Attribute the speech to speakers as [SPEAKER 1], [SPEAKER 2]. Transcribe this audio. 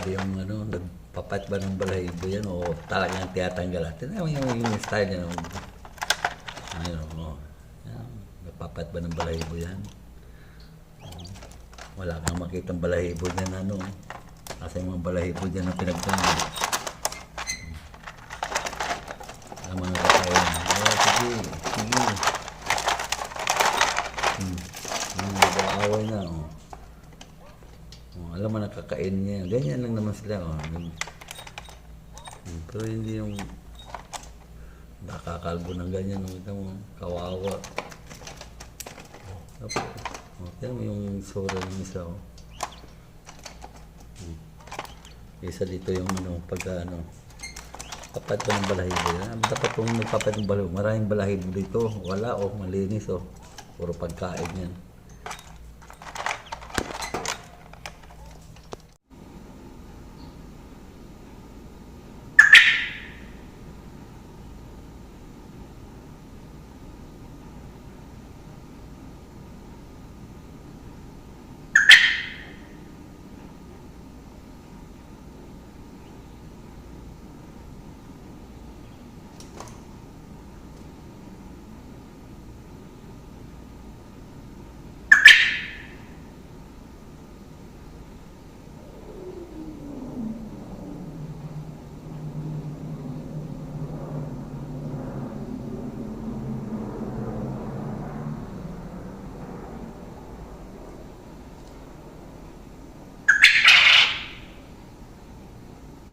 [SPEAKER 1] Grabe yung ano, nagpapat ba ng balahibo yan o talagang tiyatanggal natin. Yung style niya. Ayun, yan. Nagpapat ba ng balahibo yan? Wala kang makitang balahibo dyan ano. Kasi yung mga balahibo dyan na pinagtanong. Ang mga kakain. Sige, sige. Nag-aaway na. Alam mo nakakain niya. Ganyan lang naman sila. Pero hindi yung nakakalbo ng ganyan. Kawawa. Okay mo yung sura ng isa. Isa dito yung pagka papat pa ng balahibo. Dapat kung nagpapat ng balahibo. Maraming balahibo dito. Wala malinis puro pagkain yan.